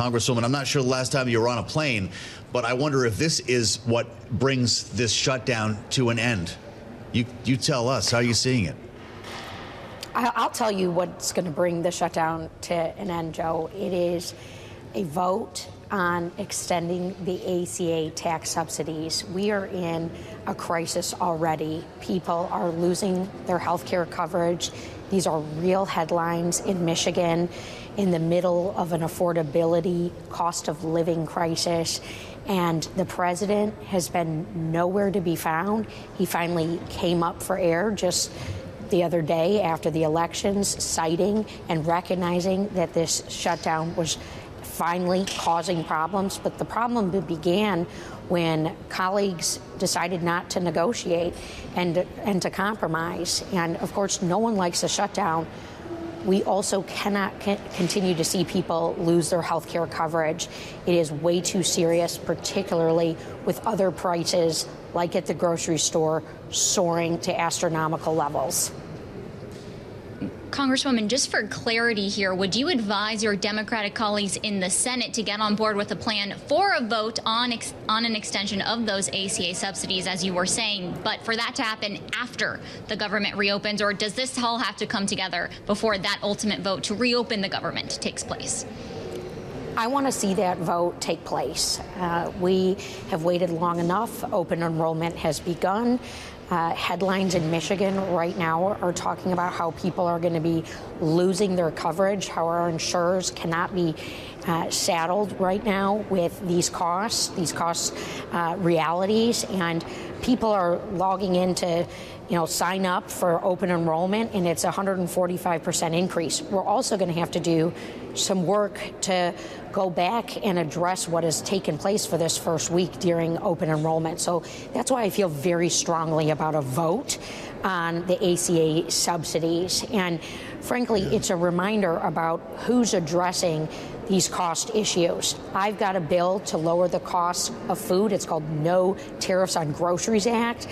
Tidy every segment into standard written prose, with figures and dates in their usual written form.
Congresswoman, I'm not sure the last time you were on a plane, but I wonder if this is what brings this shutdown to an end. You tell us, how are you seeing it? I'll tell you what's going to bring the shutdown to an end, Joe. It is a vote on extending the ACA tax subsidies. We are in a crisis already. People are losing their health care coverage. These are real headlines in Michigan in the middle of an affordability, cost of living crisis. And the president has been nowhere to be found. He finally came up for air just the other day after the elections, citing and recognizing that this shutdown was finally causing problems. But the problem began when colleagues decided not to negotiate and to compromise. And of course, no one likes a shutdown. We also cannot continue to see people lose their health care coverage. It is way too serious, particularly with other prices, like at the grocery store, soaring to astronomical levels. Congresswoman, just for clarity here, would you advise your Democratic colleagues in the Senate to get on board with a plan for a vote on an extension of those ACA subsidies, as you were saying, but for that to happen after the government reopens, or does this all have to come together before that ultimate vote to reopen the government takes place? I want to see that vote take place. We have waited long enough. Open enrollment has begun. Headlines in Michigan right now are talking about how people are going to be losing their coverage, how our insurers cannot be saddled right now with these cost realities, and people are logging in to sign up for open enrollment, and it's a 145% increase. We're also going to have to do some work to go back and address what has taken place for this first week during open enrollment. So that's why I feel very strongly about a vote on the ACA subsidies. And frankly, it's a reminder about who's addressing these cost issues. I've got a bill to lower the cost of food. It's called No Tariffs on Groceries Act,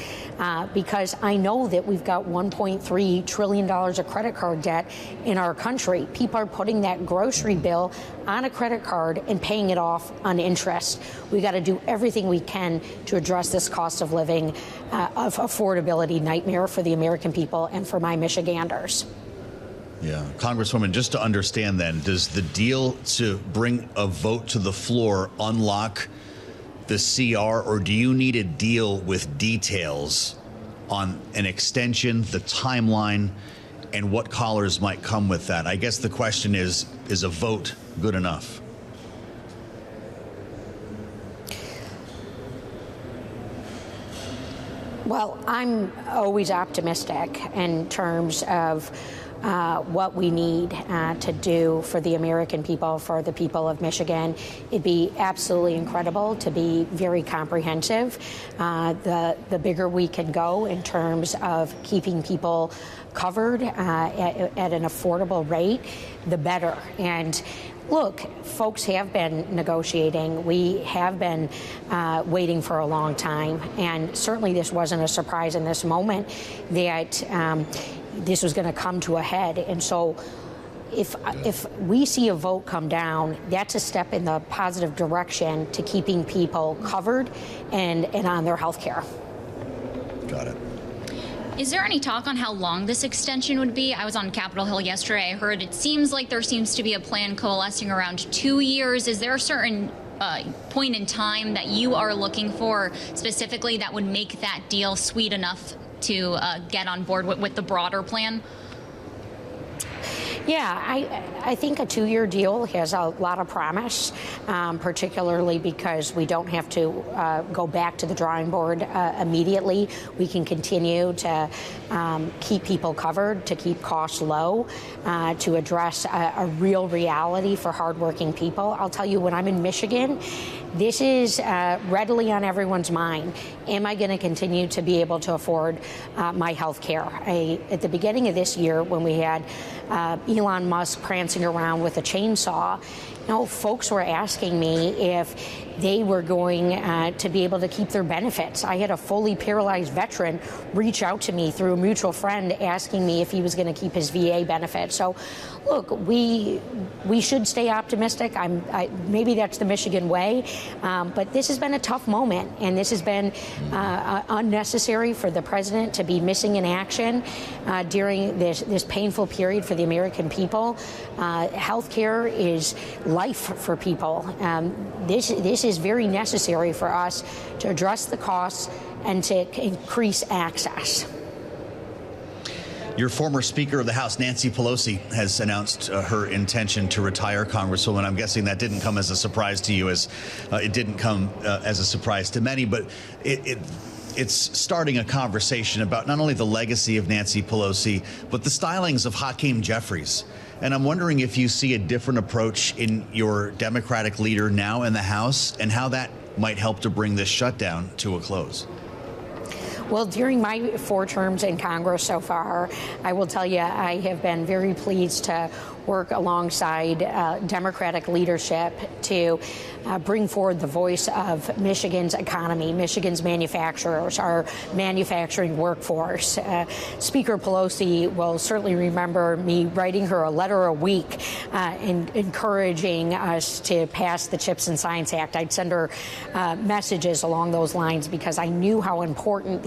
because I know that we've got $1.3 trillion of credit card debt in our country. People are putting that grocery bill on a credit card and paying it off on interest. We got to do everything we can to address this cost of living, of affordability nightmare for the American people and for my Michiganders. Yeah. Congresswoman, just to understand then, does the deal to bring a vote to the floor unlock the CR, or do you need a deal with details on an extension, the timeline, and what collars might come with that? I guess the question is a vote good enough? Well, I'm always optimistic in terms of what we need to do for the American people, for the people of Michigan. It'd be absolutely incredible to be very comprehensive. The bigger we can go in terms of keeping people covered at an affordable rate, the better. And look, folks have been negotiating. We have been waiting for a long time. And certainly this wasn't a surprise in this moment that this was going to come to a head. And so if we see a vote come down, that's a step in the positive direction to keeping people covered and on their health care. Got it. Is there any talk on how long this extension would be? I was on Capitol Hill yesterday. I heard it seems like there seems to be a plan coalescing around 2 years. Is there a certain point in time that you are looking for specifically that would make that deal sweet enough to get on board with the broader plan? Yeah, I think a 2-year deal has a lot of promise, particularly because we don't have to go back to the drawing board immediately. We can continue to keep people covered, to keep costs low, to address a real reality for hardworking people. I'll tell you, when I'm in Michigan, this is readily on everyone's mind. Am I going to continue to be able to afford my health care? At the beginning of this year, when we had Elon Musk prancing around with a chainsaw, folks were asking me if they were going to be able to keep their benefits. I had a fully paralyzed veteran reach out to me through a mutual friend asking me if he was going to keep his VA benefit. So, look, we should stay optimistic. Maybe that's the Michigan way, but this has been a tough moment, and this has been unnecessary for the president to be missing in action during this painful period for the American people. Health care is life for people. This is very necessary for us to address the costs and to increase access. Your former Speaker of the House, Nancy Pelosi, has announced her intention to retire, Congresswoman. I'm guessing that didn't come as a surprise to you, as it didn't come as a surprise to many, but it's starting a conversation about not only the legacy of Nancy Pelosi, but the stylings of Hakeem Jeffries. And I'm wondering if you see a different approach in your Democratic leader now in the House, and how that might help to bring this shutdown to a close. Well, during my 4 terms in Congress so far, I will tell you I have been very pleased to work alongside Democratic leadership to bring forward the voice of Michigan's economy, Michigan's manufacturers, our manufacturing workforce. Speaker Pelosi will certainly remember me writing her a letter a week encouraging us to pass the CHIPS and Science Act. I'd send her messages along those lines because I knew how important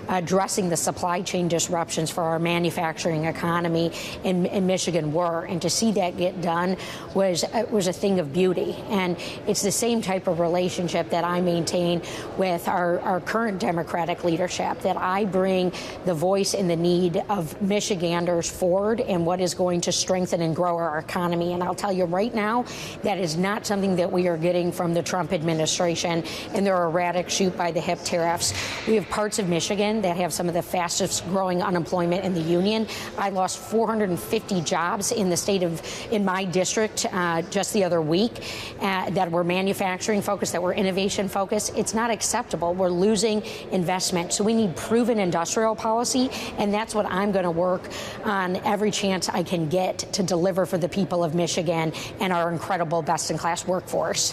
addressing the supply chain disruptions for our manufacturing economy in Michigan were. And to see that get done was a thing of beauty. And it's the same type of relationship that I maintain with our current Democratic leadership, that I bring the voice and the need of Michiganders forward and what is going to strengthen and grow our economy. And I'll tell you right now, that is not something that we are getting from the Trump administration and their erratic shoot-by-the-hip tariffs. We have parts of Michigan that have some of the fastest growing unemployment in the union. I lost 450 jobs in my district just the other week that were manufacturing focused, that were innovation focused. It's not acceptable. We're losing investment. So we need proven industrial policy, and that's what I'm going to work on every chance I can get to deliver for the people of Michigan and our incredible best-in-class workforce.